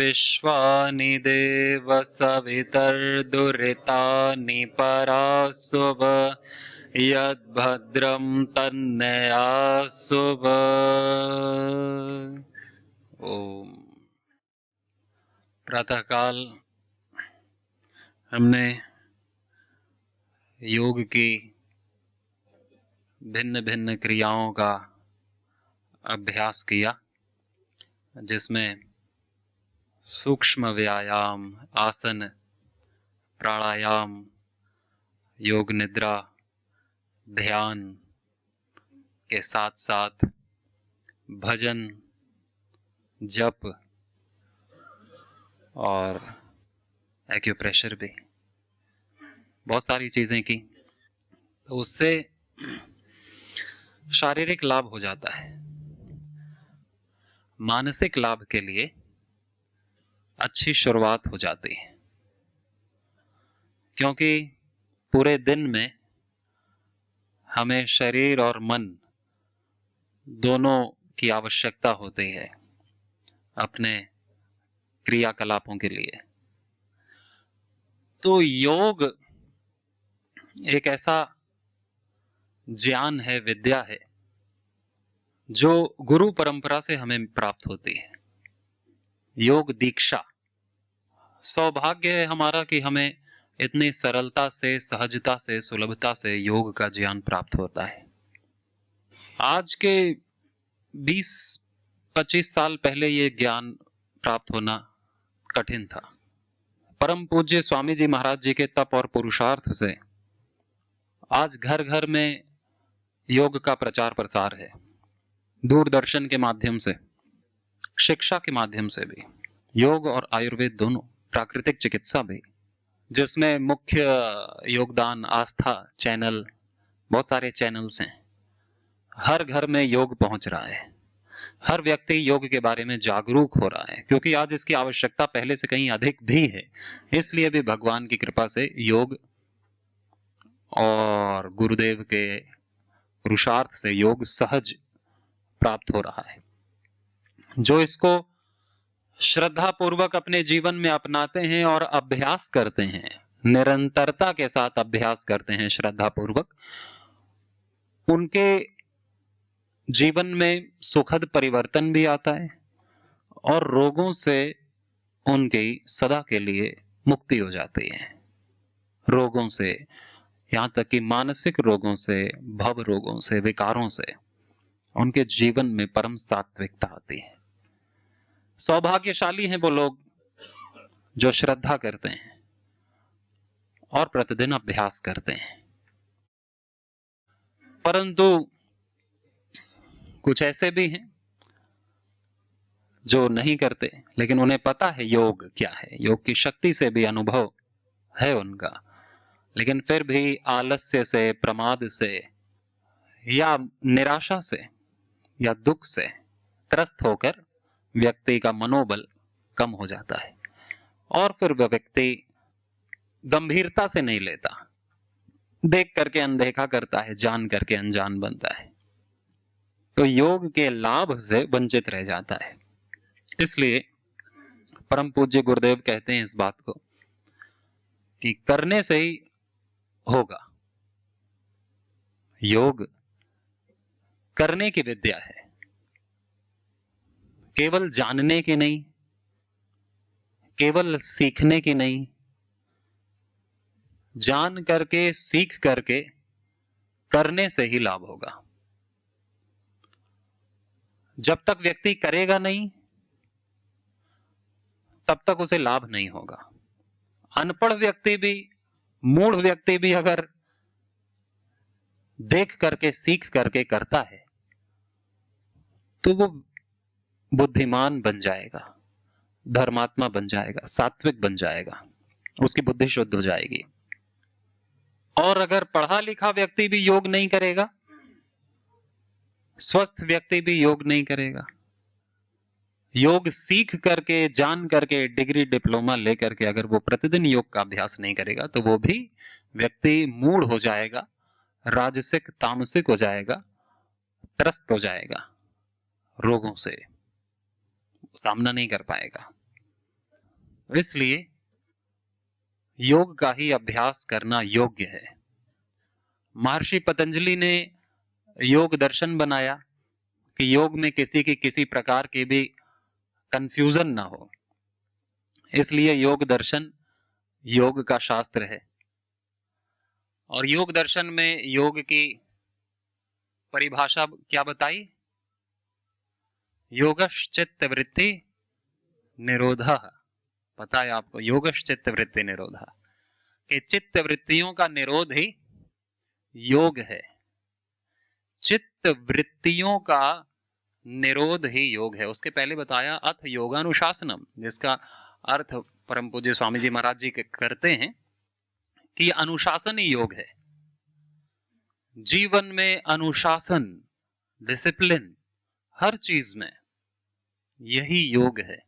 विश्वानि देव सवितर्दुरितानि परासुव यद्भद्रं तन्नयासुव। ओम। प्रातःकाल हमने योग की भिन्न भिन्न क्रियाओं का अभ्यास किया, जिसमें सूक्ष्म व्यायाम, आसन, प्राणायाम, योग निद्रा, ध्यान के साथ साथ भजन, जप और एक्यूप्रेशर भी, बहुत सारी चीजें की। तो उससे शारीरिक लाभ हो जाता है। मानसिक लाभ के लिए अच्छी शुरुआत हो जाती है, क्योंकि पूरे दिन में हमें शरीर और मन दोनों की आवश्यकता होती है अपने क्रियाकलापों के लिए। तो योग एक ऐसा ज्ञान है, विद्या है, जो गुरु परंपरा से हमें प्राप्त होती है। योग दीक्षा, सौभाग्य है हमारा कि हमें इतनी सरलता से, सहजता से, सुलभता से योग का ज्ञान प्राप्त होता है। आज के 20-25 साल पहले ये ज्ञान प्राप्त होना कठिन था। परम पूज्य स्वामी जी महाराज जी के तप और पुरुषार्थ से आज घर घर में योग का प्रचार प्रसार है। दूरदर्शन के माध्यम से, शिक्षा के माध्यम से भी, योग और आयुर्वेद दोनों, प्राकृतिक चिकित्सा भी, जिसमें मुख्य योगदान आस्था चैनल, बहुत सारे चैनल्स हैं। हर घर में योग पहुंच रहा है, हर व्यक्ति योग के बारे में जागरूक हो रहा है, क्योंकि आज इसकी आवश्यकता पहले से कहीं अधिक भी है। इसलिए भी भगवान की कृपा से योग और गुरुदेव के पुरुषार्थ से योग सहज प्राप्त हो रहा है। जो इसको श्रद्धा पूर्वक अपने जीवन में अपनाते हैं और अभ्यास करते हैं, निरंतरता के साथ अभ्यास करते हैं श्रद्धा पूर्वक, उनके जीवन में सुखद परिवर्तन भी आता है और रोगों से उनकी सदा के लिए मुक्ति हो जाती है। रोगों से, यहां तक कि मानसिक रोगों से, भव रोगों से, विकारों से उनके जीवन में परम सात्विकता आती है। सौभाग्यशाली हैं वो लोग जो श्रद्धा करते हैं और प्रतिदिन अभ्यास करते हैं। परंतु कुछ ऐसे भी हैं जो नहीं करते, लेकिन उन्हें पता है योग क्या है, योग की शक्ति से भी अनुभव है उनका, लेकिन फिर भी आलस्य से, प्रमाद से या निराशा से या दुख से त्रस्त होकर व्यक्ति का मनोबल कम हो जाता है और फिर वह व्यक्ति गंभीरता से नहीं लेता, देख करके अनदेखा करता है, जान करके अनजान बनता है, तो योग के लाभ से वंचित रह जाता है। इसलिए परम पूज्य गुरुदेव कहते हैं इस बात को कि करने से ही होगा। योग करने की विद्या है, केवल जानने की नहीं, केवल सीखने की नहीं, जान करके, सीख करके करने से ही लाभ होगा। जब तक व्यक्ति करेगा नहीं, तब तक उसे लाभ नहीं होगा। अनपढ़ व्यक्ति भी, मूढ़ व्यक्ति भी अगर देख करके, सीख करके करता है तो वो बुद्धिमान बन जाएगा, धर्मात्मा बन जाएगा, सात्विक बन जाएगा, उसकी बुद्धि शुद्ध हो जाएगी। और अगर पढ़ा लिखा व्यक्ति भी योग नहीं करेगा स्वस्थ व्यक्ति भी योग नहीं करेगा। योग सीख करके, जान करके, डिग्री डिप्लोमा लेकर के अगर वो प्रतिदिन योग का अभ्यास नहीं करेगा तो वो भी व्यक्ति मूढ़ हो जाएगा, राजसिक तामसिक हो जाएगा, त्रस्त हो जाएगा, रोगों से सामना नहीं कर पाएगा। इसलिए योग का ही अभ्यास करना योग्य है। महर्षि पतंजलि ने योग दर्शन बनाया कि योग में किसी की किसी प्रकार की भी कंफ्यूजन ना हो, इसलिए योग दर्शन योग का शास्त्र है। और योग दर्शन में योग की परिभाषा क्या बताई? योगश चित्त वृत्ति निरोधा। पता है आपको योगश चित्त वृत्ति निरोधा, कि चित्त वृत्तियों का निरोध ही योग है। चित्त वृत्तियों का निरोध ही योग है। उसके पहले बताया अथ योगानुशासनम, जिसका अर्थ परम पूज्य स्वामी जी महाराज जी करते हैं कि अनुशासन ही योग है। जीवन में अनुशासन, डिसिप्लिन, हर चीज में यही योग है।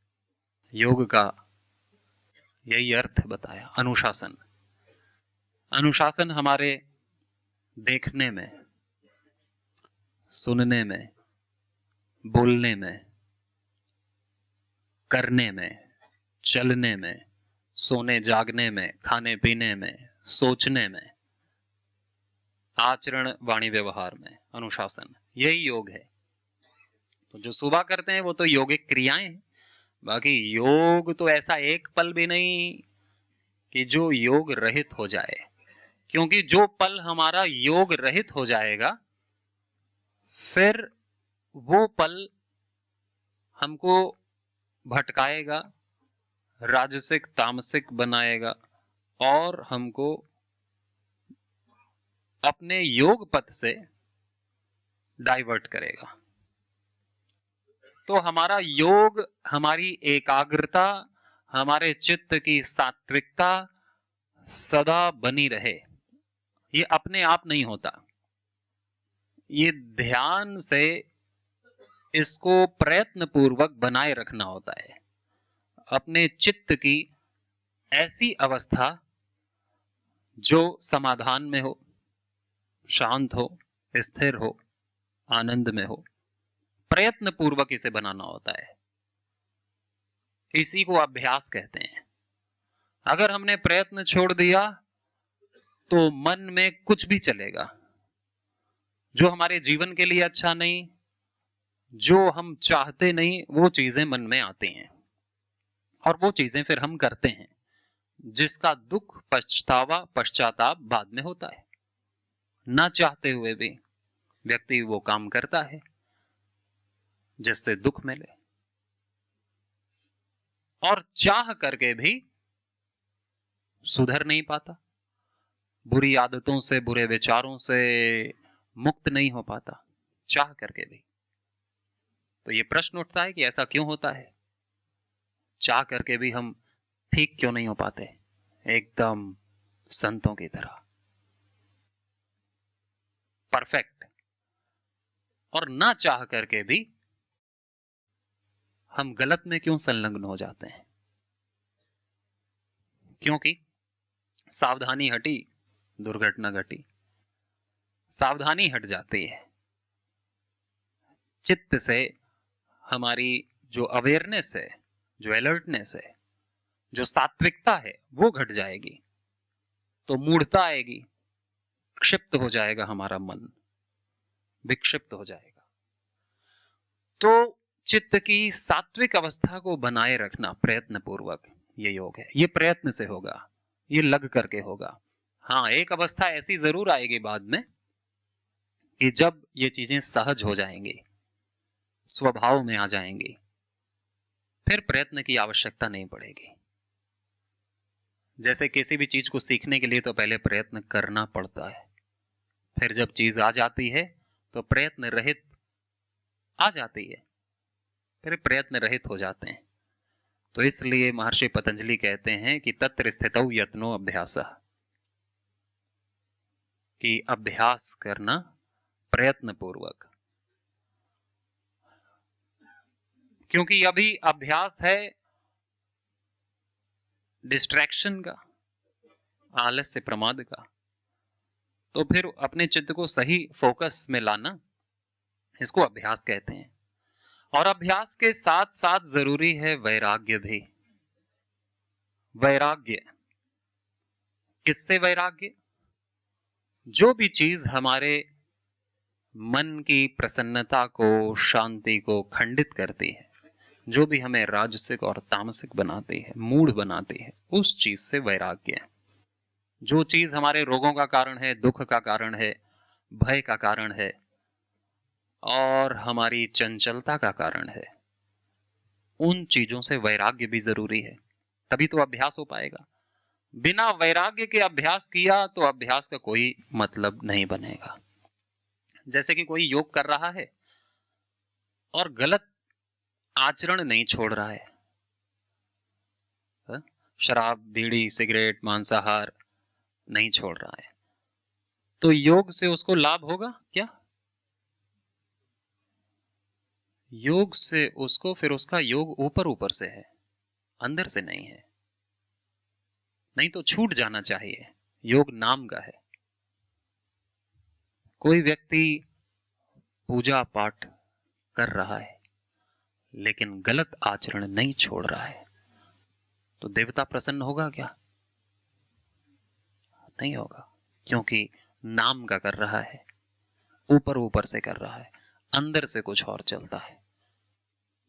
योग का यही अर्थ बताया, अनुशासन। अनुशासन हमारे देखने में, सुनने में, बोलने में, करने में, चलने में, सोने जागने में, खाने पीने में, सोचने में, आचरण वाणी व्यवहार में, अनुशासन यही योग है। तो जो सुबह करते हैं वो तो योगिक क्रियाएं हैं। बाकी योग तो ऐसा एक पल भी नहीं कि जो योग रहित हो जाए, क्योंकि जो पल हमारा योग रहित हो जाएगा फिर वो पल हमको भटकाएगा, राजसिक तामसिक बनाएगा और हमको अपने योग पथ से डाइवर्ट करेगा। तो हमारा योग, हमारी एकाग्रता, हमारे चित्त की सात्विकता सदा बनी रहे, ये अपने आप नहीं होता। ये ध्यान से इसको प्रयत्न पूर्वक बनाए रखना होता है। अपने चित्त की ऐसी अवस्था जो समाधान में हो, शांत हो, स्थिर हो, आनंद में हो, प्रयत्न पूर्वक इसे बनाना होता है। इसी को अभ्यास कहते हैं। अगर हमने प्रयत्न छोड़ दिया तो मन में कुछ भी चलेगा जो हमारे जीवन के लिए अच्छा नहीं, जो हम चाहते नहीं, वो चीजें मन में आती हैं और वो चीजें फिर हम करते हैं, जिसका दुख, पछतावा, पश्चाताप बाद में होता है। ना चाहते हुए भी व्यक्ति वो काम करता है जिससे दुख मिले, और चाह करके भी सुधर नहीं पाता, बुरी आदतों से, बुरे विचारों से मुक्त नहीं हो पाता, चाह करके भी। तो ये प्रश्न उठता है कि ऐसा क्यों होता है? चाह करके भी हम ठीक क्यों नहीं हो पाते एकदम संतों की तरह परफेक्ट? और ना चाह करके भी हम गलत में क्यों संलग्न हो जाते हैं? क्योंकि सावधानी हटी, दुर्घटना घटी। सावधानी हट जाती है, चित्त से हमारी जो अवेयरनेस है, जो अलर्टनेस है, जो सात्विकता है, वो घट जाएगी तो मूढ़ता आएगी, क्षिप्त हो जाएगा हमारा मन, विक्षिप्त हो जाएगा। तो चित्त की सात्विक अवस्था को बनाए रखना प्रयत्न पूर्वक ये योग है। ये प्रयत्न से होगा, ये लग करके होगा। हाँ, एक अवस्था ऐसी जरूर आएगी बाद में कि जब ये चीजें सहज हो जाएंगी, स्वभाव में आ जाएंगी, फिर प्रयत्न की आवश्यकता नहीं पड़ेगी। जैसे किसी भी चीज को सीखने के लिए तो पहले प्रयत्न करना पड़ता है, फिर जब चीज आ जाती है तो प्रयत्न रहित आ जाती है, फिर प्रयत्न रहित हो जाते हैं। तो इसलिए महर्षि पतंजलि कहते हैं कि तत्र स्थितौ यत्नो अभ्यासः, कि अभ्यास करना प्रयत्न पूर्वक। क्योंकि अभी अभ्यास है डिस्ट्रैक्शन का, आलस्य प्रमाद का। तो फिर अपने चित्त को सही फोकस में लाना, इसको अभ्यास कहते हैं। और अभ्यास के साथ साथ जरूरी है वैराग्य भी। वैराग्य, किससे वैराग्य? जो भी चीज हमारे मन की प्रसन्नता को, शांति को खंडित करती है, जो भी हमें राजसिक और तामसिक बनाती है, मूढ़ बनाती है, उस चीज से वैराग्य है। जो चीज हमारे रोगों का कारण है, दुख का कारण है, भय का कारण है और हमारी चंचलता का कारण है, उन चीजों से वैराग्य भी जरूरी है, तभी तो अभ्यास हो पाएगा। बिना वैराग्य के अभ्यास किया तो अभ्यास का कोई मतलब नहीं बनेगा। जैसे कि कोई योग कर रहा है और गलत आचरण नहीं छोड़ रहा है, शराब, बीड़ी, सिगरेट, मांसाहार नहीं छोड़ रहा है, तो योग से उसको लाभ होगा क्या? योग से उसको, फिर उसका योग ऊपर ऊपर से है, अंदर से नहीं है। नहीं तो छूट जाना चाहिए। योग नाम का है। कोई व्यक्ति पूजा पाठ कर रहा है लेकिन गलत आचरण नहीं छोड़ रहा है, तो देवता प्रसन्न होगा क्या? नहीं होगा, क्योंकि नाम का कर रहा है, ऊपर ऊपर से कर रहा है, अंदर से कुछ और चलता है।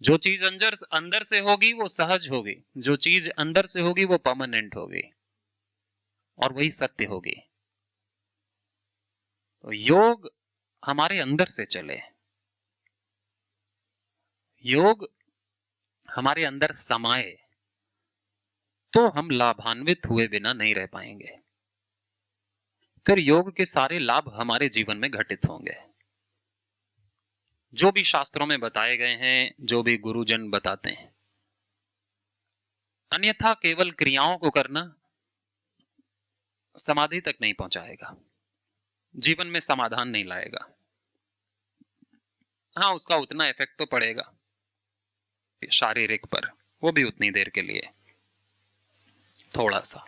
जो चीज अंदर से होगी वो सहज होगी, जो चीज अंदर से होगी वो परमानेंट होगी और वही सत्य होगी। तो योग हमारे अंदर से चले, योग हमारे अंदर समाये, तो हम लाभान्वित हुए बिना नहीं रह पाएंगे। फिर योग के सारे लाभ हमारे जीवन में घटित होंगे। जो भी शास्त्रों में बताए गए हैं, जो भी गुरुजन बताते हैं, अन्यथा केवल क्रियाओं को करना समाधि तक नहीं पहुंचाएगा, जीवन में समाधान नहीं लाएगा। हाँ, उसका उतना इफेक्ट तो पड़ेगा शारीरिक पर, वो भी उतनी देर के लिए, थोड़ा सा।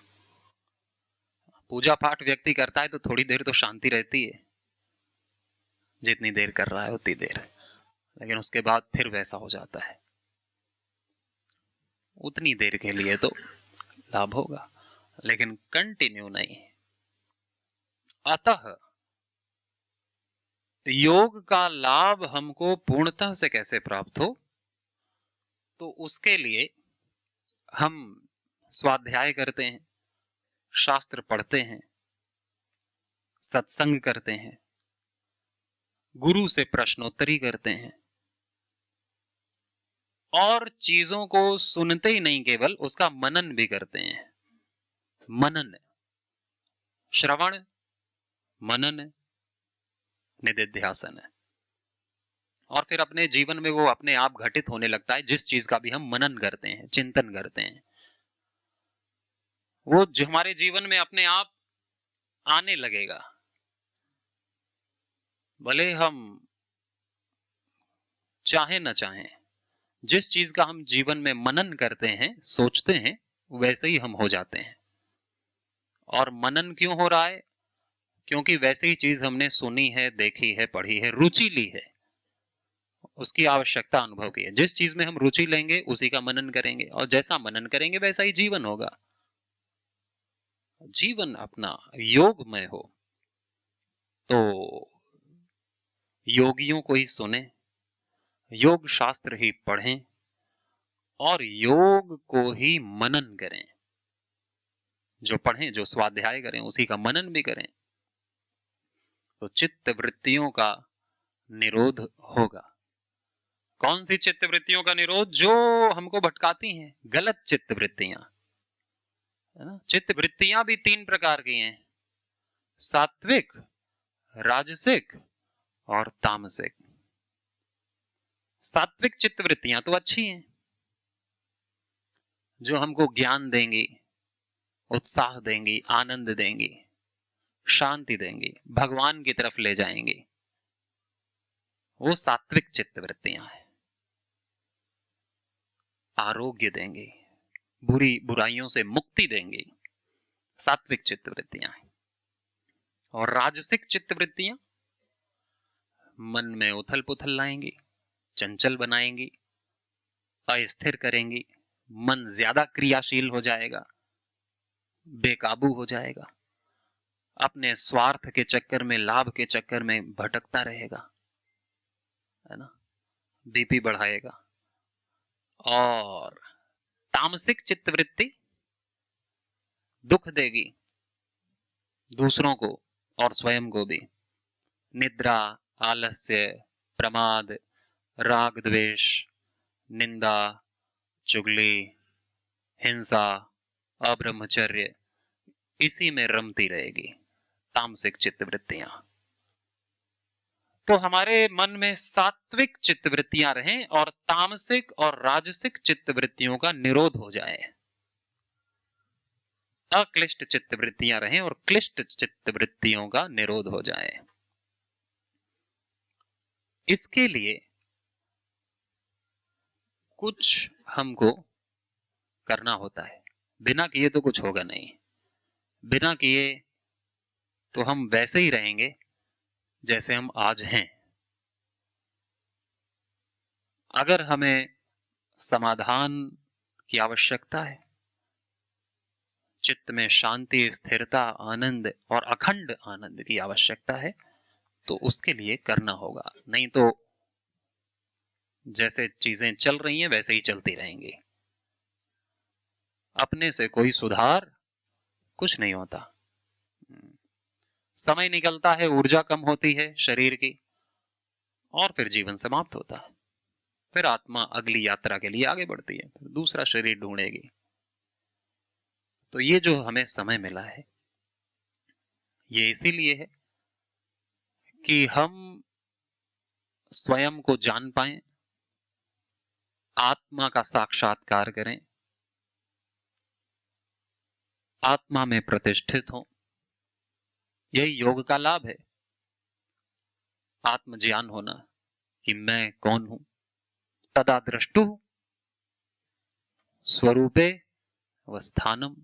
पूजा पाठ व्यक्ति करता है तो थोड़ी देर तो शांति रहती है, जितनी देर कर रहा है उतनी देर, लेकिन उसके बाद फिर वैसा हो जाता है। उतनी देर के लिए तो लाभ होगा, लेकिन कंटिन्यू नहीं। अतः योग का लाभ हमको पूर्णतः से कैसे प्राप्त हो, तो उसके लिए हम स्वाध्याय करते हैं, शास्त्र पढ़ते हैं, सत्संग करते हैं, गुरु से प्रश्नोत्तरी करते हैं, और चीजों को सुनते ही नहीं, केवल उसका मनन भी करते हैं। मनन, श्रवण, मनन, निधिध्यासन, और फिर अपने जीवन में वो अपने आप घटित होने लगता है। जिस चीज का भी हम मनन करते हैं, चिंतन करते हैं, वो जो हमारे जीवन में अपने आप आने लगेगा। भले हम चाहे न चाहें, जिस चीज का हम जीवन में मनन करते हैं, सोचते हैं, वैसे ही हम हो जाते हैं। और मनन क्यों हो रहा है? क्योंकि वैसे ही चीज हमने सुनी है, देखी है, पढ़ी है, रुचि ली है, उसकी आवश्यकता अनुभव की है। जिस चीज में हम रुचि लेंगे उसी का मनन करेंगे, और जैसा मनन करेंगे वैसा ही जीवन होगा। जीवन अपना योगमय हो तो योगियों को ही सुने, योग शास्त्र ही पढ़ें और योग को ही मनन करें। जो पढ़ें, जो स्वाध्याय करें, उसी का मनन भी करें, तो चित्त वृत्तियों का निरोध होगा। कौन सी चित्त वृत्तियों का निरोध? जो हमको भटकाती हैं, गलत चित्त वृत्तियां, है ना। चित्त वृत्तियां भी 3 प्रकार की हैं, सात्विक, राजसिक और तामसिक। सात्विक चित्त वृत्तियां तो अच्छी हैं, जो हमको ज्ञान देंगी, उत्साह देंगी, आनंद देंगी, शांति देंगी, भगवान की तरफ ले जाएंगी, वो सात्विक चित्त वृत्तियां हैं। आरोग्य देंगी, बुराइयों से मुक्ति देंगी, सात्विक चित्तवृत्तियां। और राजसिक चित्तवृत्तियां मन में उथल पुथल लाएंगी, चंचल बनाएंगी, अस्थिर करेंगी, मन ज्यादा क्रियाशील हो जाएगा, बेकाबू हो जाएगा, अपने स्वार्थ के चक्कर में, लाभ के चक्कर में भटकता रहेगा, है ना, बीपी बढ़ाएगा। और तामसिक चित्तवृत्ति दुख देगी दूसरों को और स्वयं को भी। निद्रा, आलस्य, प्रमाद, राग द्वेष, निंदा, चुगली, हिंसा, अब्रह्मचर्य, इसी में रमती रहेगी तामसिक चित्तवृत्तियां। तो हमारे मन में सात्विक चित्तवृत्तियां रहें और तामसिक और राजसिक चित्तवृत्तियों का निरोध हो जाए। अक्लिष्ट चित्तवृत्तियां रहें और क्लिष्ट चित्तवृत्तियों का निरोध हो जाए। इसके लिए कुछ हमको करना होता है। बिना किए तो कुछ होगा नहीं। बिना किए तो हम वैसे ही रहेंगे जैसे हम आज हैं। अगर हमें समाधान की आवश्यकता है, चित्त में शांति, स्थिरता, आनंद और अखंड आनंद की आवश्यकता है, तो उसके लिए करना होगा। नहीं तो जैसे चीजें चल रही हैं वैसे ही चलती रहेंगी। अपने से कोई सुधार कुछ नहीं होता। समय निकलता है, ऊर्जा कम होती है शरीर की, और फिर जीवन समाप्त होता है। फिर आत्मा अगली यात्रा के लिए आगे बढ़ती है, फिर दूसरा शरीर ढूंढेगी। तो ये जो हमें समय मिला है, ये इसीलिए है कि हम स्वयं को जान पाएं, आत्मा का साक्षात्कार करें, आत्मा में प्रतिष्ठित हों। यही योग का लाभ है, आत्मज्ञान होना कि मैं कौन हूं। तदा दृष्टु स्वरूपे अवस्थानम,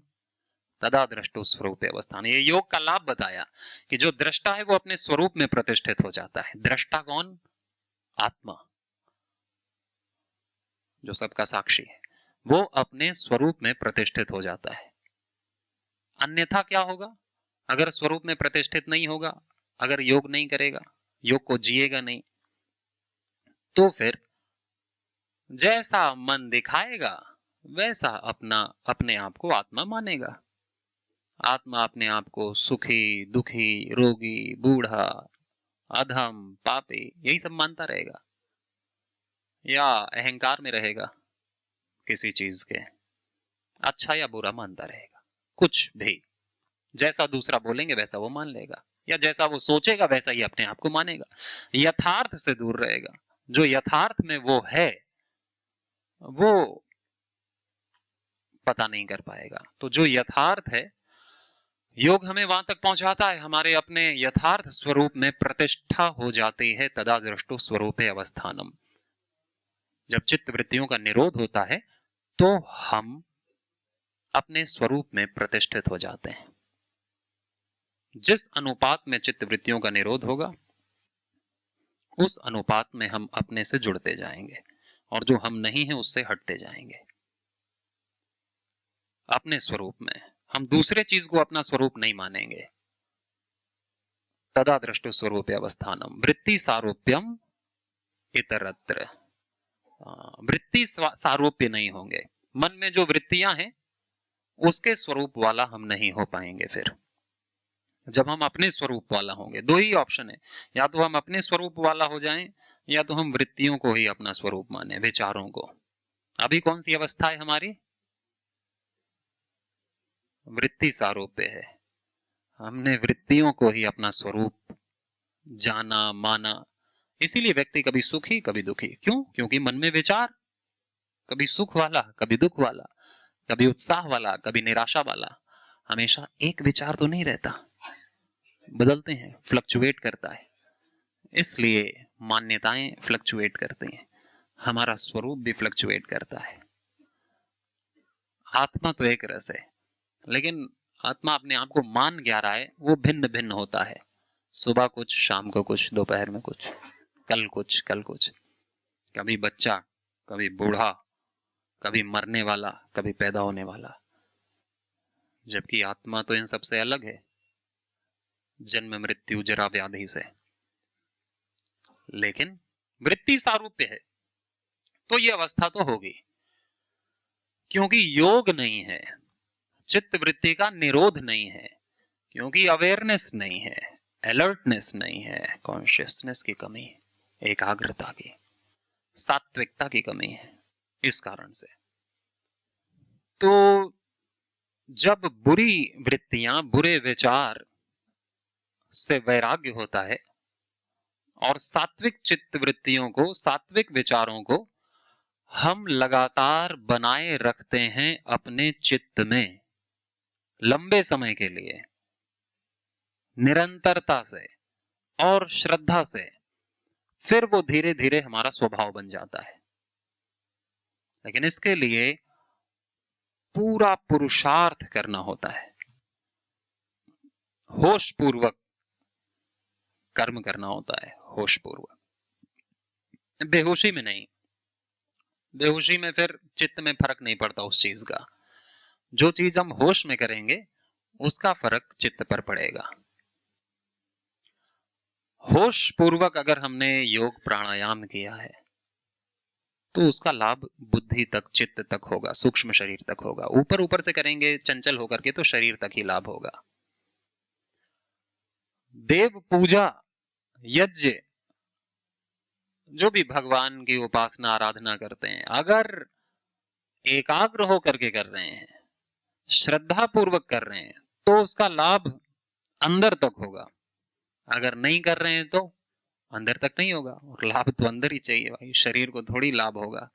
तदा दृष्टु स्वरूपे अवस्थान। ये योग का लाभ बताया कि जो दृष्टा है वो अपने स्वरूप में प्रतिष्ठित हो जाता है। दृष्टा कौन? आत्मा, जो सबका साक्षी है, वो अपने स्वरूप में प्रतिष्ठित हो जाता है। अन्यथा क्या होगा? अगर स्वरूप में प्रतिष्ठित नहीं होगा, अगर योग नहीं करेगा, योग को जिएगा नहीं, तो फिर जैसा मन दिखाएगा वैसा अपने आप को आत्मा मानेगा। आत्मा अपने आप को सुखी, दुखी, रोगी, बूढ़ा, अधम, पापी, यही सब मानता रहेगा, या अहंकार में रहेगा किसी चीज के, अच्छा या बुरा मानता रहेगा। कुछ भी, जैसा दूसरा बोलेंगे वैसा वो मान लेगा, या जैसा वो सोचेगा वैसा ही अपने आप को मानेगा। यथार्थ से दूर रहेगा। जो यथार्थ में वो है वो पता नहीं कर पाएगा। तो जो यथार्थ है, योग हमें वहां तक पहुंचाता है, हमारे अपने यथार्थ स्वरूप में प्रतिष्ठा हो जाती है। तदा दृष्टु स्वरूपे अवस्थानम। जब चित्त वृत्तियों का निरोध होता है तो हम अपने स्वरूप में प्रतिष्ठित हो जाते हैं। जिस अनुपात में चित्त वृत्तियों का निरोध होगा, उस अनुपात में हम अपने से जुड़ते जाएंगे, और जो हम नहीं हैं उससे हटते जाएंगे। अपने स्वरूप में हम दूसरे चीज को अपना स्वरूप नहीं मानेंगे। तदा दृष्टु स्वरूपे अवस्थानम वृत्ति सारूप्यम इतरत्र। वृत्ति सारूप्य नहीं होंगे। मन में जो वृत्तियां हैं उसके स्वरूप वाला हम नहीं हो पाएंगे। फिर जब हम अपने स्वरूप वाला होंगे, दो ही ऑप्शन है, या तो हम अपने स्वरूप वाला हो जाएं, या तो हम वृत्तियों को ही अपना स्वरूप माने, विचारों को। अभी कौन सी अवस्था है हमारी? वृत्ति सारूप्य है। हमने वृत्तियों को ही अपना स्वरूप जाना, माना। इसीलिए व्यक्ति कभी सुखी कभी दुखी। क्यों? क्योंकि मन में विचार, कभी सुख वाला कभी दुख वाला, कभी उत्साह वाला कभी निराशा वाला। हमेशा एक विचार तो नहीं रहता, बदलते हैं, फ्लक्चुएट करता है। इसलिए मान्यताएं फ्लक्चुएट करती हैं, हमारा स्वरूप भी फ्लक्चुएट करता है। आत्मा तो एक रस है, लेकिन आत्मा अपने आप को मान क्या रहा है, वो भिन्न भिन्न होता है। सुबह कुछ, शाम को कुछ, दोपहर में कुछ, कल कुछ, कल कुछ, कभी बच्चा, कभी बूढ़ा, कभी मरने वाला, कभी पैदा होने वाला। जबकि आत्मा तो इन सबसे अलग है, जन्म मृत्यु जरा व्याधि से। लेकिन वृत्ति सारूप्य है, तो ये अवस्था तो होगी, क्योंकि योग नहीं है, चित्त वृत्ति का निरोध नहीं है, क्योंकि अवेयरनेस नहीं है, अलर्टनेस नहीं है, कॉन्शियसनेस की कमी, एकाग्रता की, सात्विकता की कमी है। इस कारण से तो जब बुरी वृत्तियां, बुरे विचार से वैराग्य होता है और सात्विक चित्त वृत्तियों को, सात्विक विचारों को हम लगातार बनाए रखते हैं अपने चित्त में लंबे समय के लिए, निरंतरता से और श्रद्धा से, फिर वो धीरे धीरे हमारा स्वभाव बन जाता है। लेकिन इसके लिए पूरा पुरुषार्थ करना होता है, होश पूर्वक कर्म करना होता है, होश पूर्वक, बेहोशी में नहीं। बेहोशी में फिर चित्त में फर्क नहीं पड़ता उस चीज का। जो चीज हम होश में करेंगे उसका फर्क चित्त पर पड़ेगा। होश पूर्वक अगर हमने योग प्राणायाम किया है तो उसका लाभ बुद्धि तक, चित्त तक होगा, सूक्ष्म शरीर तक होगा। ऊपर ऊपर से करेंगे चंचल होकर के तो शरीर तक ही लाभ होगा। देव पूजा, यज्ञ, जो भी भगवान की उपासना आराधना करते हैं, अगर एकाग्र होकर के कर रहे हैं, श्रद्धा पूर्वक कर रहे हैं, तो उसका लाभ अंदर तक होगा। अगर नहीं कर रहे हैं तो अंदर तक नहीं होगा, और लाभ तो अंदर ही चाहिए भाई, शरीर को थोड़ी लाभ होगा,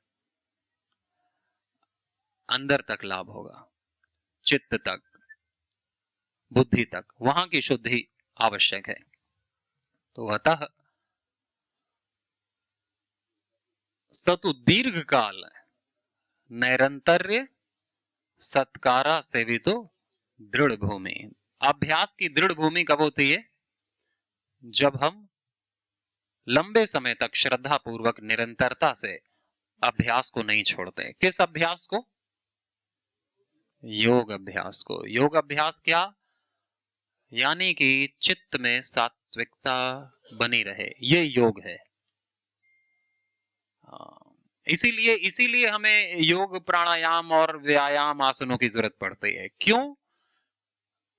अंदर तक लाभ होगा, चित्त तक, बुद्धि तक, वहां की शुद्धि आवश्यक है। तो अतः सतु दीर्घ काल नैरंतर्य सत्कारा सेवितो दृढ़ भूमि। अभ्यास की दृढ़ भूमि कब होती है? जब हम लंबे समय तक श्रद्धा पूर्वक, निरंतरता से अभ्यास को नहीं छोड़ते। किस अभ्यास को? योग अभ्यास को। योग अभ्यास क्या? यानी कि चित्त में सात्विकता बनी रहे, ये योग है। इसीलिए इसीलिए हमें योग प्राणायाम और व्यायाम आसनों की जरूरत पड़ती है। क्यों?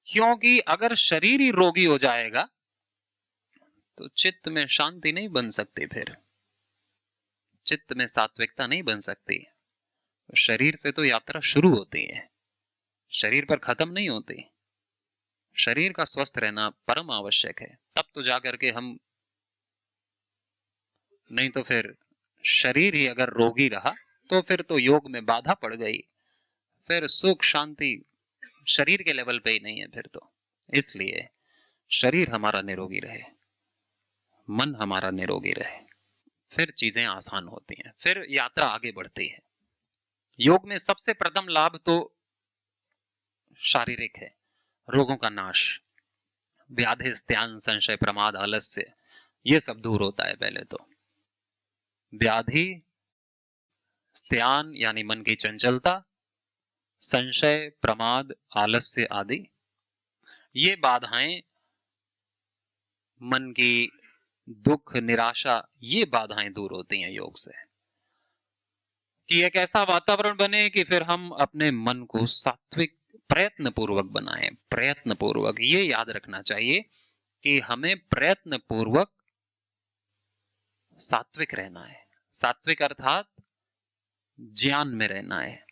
क्योंकि अगर शरीर ही रोगी हो जाएगा तो चित्त में शांति नहीं बन सकती, फिर चित्त में सात्विकता नहीं बन सकती। शरीर से तो यात्रा शुरू होती है, शरीर पर खत्म नहीं होती। शरीर का स्वस्थ रहना परम आवश्यक है, तब तो जाकर के हम, नहीं तो फिर शरीर ही अगर रोगी रहा तो फिर तो योग में बाधा पड़ गई, फिर सुख शांति शरीर के लेवल पे ही नहीं है फिर तो। इसलिए शरीर हमारा निरोगी रहे, मन हमारा निरोगी रहे, फिर चीजें आसान होती हैं, फिर यात्रा आगे बढ़ती है। योग में सबसे प्रथम लाभ तो शारीरिक है, रोगों का नाश, व्याधि, स्त्यान, संशय, प्रमाद, आलस्य, ये सब दूर होता है पहले तो। व्याधि, स्त्यान यानी मन की चंचलता, संशय, प्रमाद, आलस्य आदि ये बाधाएं, मन की दुख, निराशा, ये बाधाएं दूर होती हैं योग से। कि एक ऐसा वातावरण बने कि फिर हम अपने मन को सात्विक प्रयत्न पूर्वक बनाएं। प्रयत्न पूर्वक, ये याद रखना चाहिए कि हमें प्रयत्न पूर्वक सात्विक रहना है। सात्विक अर्थात ज्ञान में रहना है,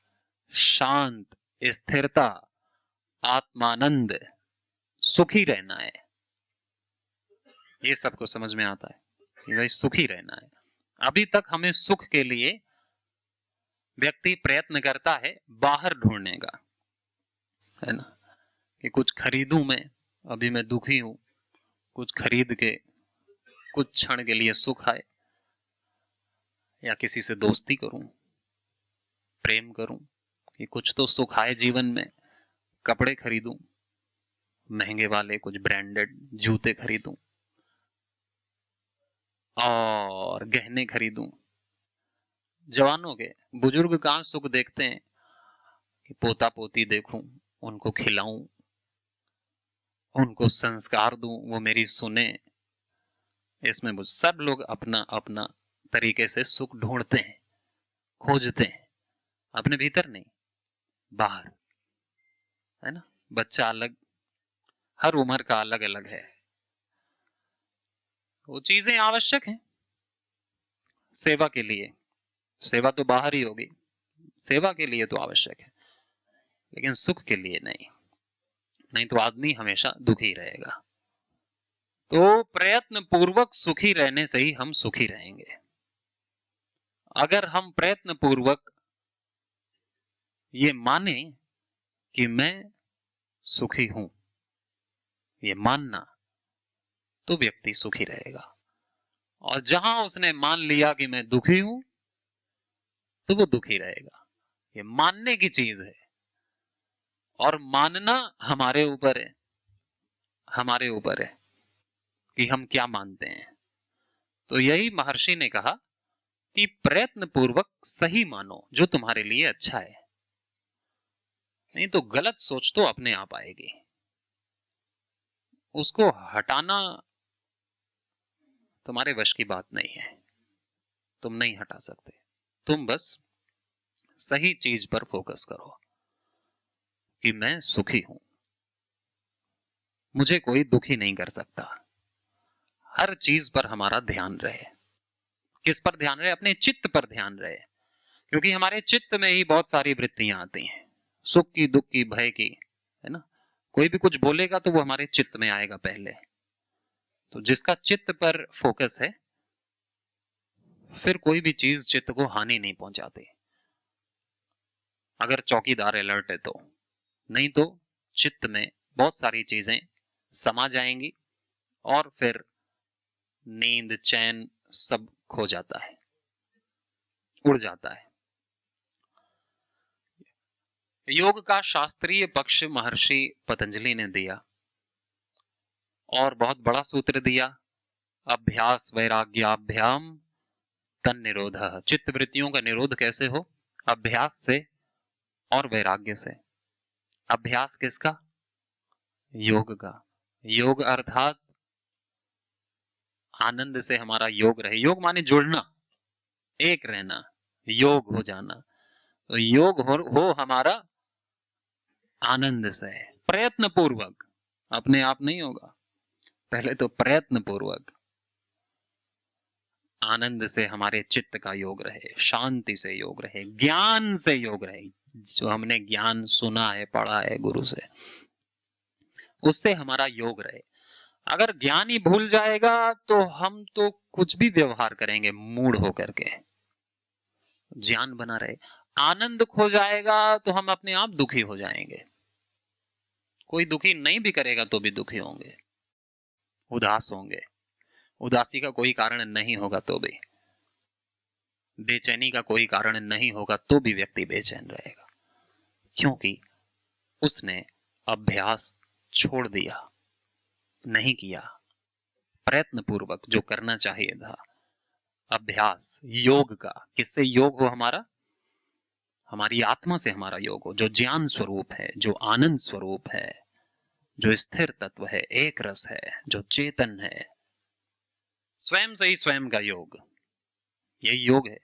शांत, स्थिरता, आत्मानंद, सुखी रहना है। ये सबको समझ में आता है कि भाई सुखी रहना है। अभी तक हमें सुख के लिए व्यक्ति प्रयत्न करता है बाहर ढूंढने का, है ना, कि कुछ खरीदूं मैं, अभी मैं दुखी हूं, कुछ खरीद के कुछ क्षण के लिए सुख आए, या किसी से दोस्ती करूं, प्रेम करूं, कि कुछ तो सुख आए जीवन में, कपड़े खरीदूं महंगे वाले, कुछ ब्रांडेड जूते खरीदूं और गहने खरीदूं। जवानों के, बुजुर्ग कहाँ सुख देखते हैं कि पोता पोती देखूं, उनको खिलाऊं, उनको संस्कार दूं, वो मेरी सुने। इसमें सब लोग अपना अपना तरीके से सुख ढूंढते हैं, खोजते हैं, अपने भीतर नहीं, बाहर, है ना। बच्चा अलग, हर उम्र का अलग अलग है। वो चीजें आवश्यक हैं सेवा के लिए, सेवा तो बाहर ही होगी, सेवा के लिए तो आवश्यक है, लेकिन सुख के लिए नहीं। नहीं तो आदमी हमेशा दुखी रहेगा। तो प्रयत्न पूर्वक सुखी रहने से ही हम सुखी रहेंगे। अगर हम प्रयत्न पूर्वक ये माने कि मैं सुखी हूं, ये मानना, तो व्यक्ति सुखी रहेगा। और जहां उसने मान लिया कि मैं दुखी हूं, तो वो दुखी रहेगा। ये मानने की चीज है, और मानना हमारे ऊपर है, हमारे ऊपर है कि हम क्या मानते हैं। तो यही महर्षि ने कहा कि प्रयत्न पूर्वक सही मानो जो तुम्हारे लिए अच्छा है, नहीं तो गलत सोच तो अपने आप आएगी। उसको हटाना तुम्हारे वश की बात नहीं है, तुम नहीं हटा सकते। तुम बस सही चीज पर फोकस करो कि मैं सुखी हूं, मुझे कोई दुखी नहीं कर सकता। हर चीज पर हमारा ध्यान रहे। किस पर ध्यान रहे? अपने चित्त पर ध्यान रहे, क्योंकि हमारे चित्त में ही बहुत सारी वृत्तियां आती हैं, सुख की, दुख की, भय की, है ना। कोई भी कुछ बोलेगा तो वो हमारे चित्त में आएगा पहले। तो जिसका चित्त पर फोकस है, फिर कोई भी चीज चित्त को हानि नहीं पहुंचाती, अगर चौकीदार अलर्ट है तो। नहीं तो चित्त में बहुत सारी चीजें समा जाएंगी और फिर नींद, चैन सब खो जाता है, उड़ जाता है। योग का शास्त्रीय पक्ष महर्षि पतंजलि ने दिया, और बहुत बड़ा सूत्र दिया, अभ्यास वैराग्याभ्याम तन निरोध। चित्त वृत्तियों का निरोध कैसे हो? अभ्यास से और वैराग्य से। अभ्यास किसका? योग का। योग अर्थात आनंद से हमारा योग रहे। योग माने जुड़ना, एक रहना, योग हो जाना। तो योग हो हमारा आनंद से, प्रयत्न पूर्वक, अपने आप नहीं होगा, पहले तो प्रयत्न पूर्वक आनंद से हमारे चित्त का योग रहे, शांति से योग रहे, ज्ञान से योग रहे। जो हमने ज्ञान सुना है, पढ़ा है गुरु से, उससे हमारा योग रहे। अगर ज्ञान ही भूल जाएगा तो हम तो कुछ भी व्यवहार करेंगे मूढ़ होकर के। ज्ञान बना रहे। आनंद खो जाएगा तो हम अपने आप दुखी हो जाएंगे। कोई दुखी नहीं भी करेगा तो भी दुखी होंगे, उदास होंगे। उदासी का कोई कारण नहीं होगा तो भी, बेचैनी का कोई कारण नहीं होगा तो भी व्यक्ति बेचैन रहेगा, क्योंकि उसने अभ्यास छोड़ दिया, नहीं किया प्रयत्न पूर्वक जो करना चाहिए था। अभ्यास योग का, किससे योग हो? हमारा, हमारी आत्मा से हमारा योग हो, जो ज्ञान स्वरूप है, जो आनंद स्वरूप है, जो स्थिर तत्व है, एक रस है, जो चेतन है, स्वयं से ही स्वयं का योग, यही योग है।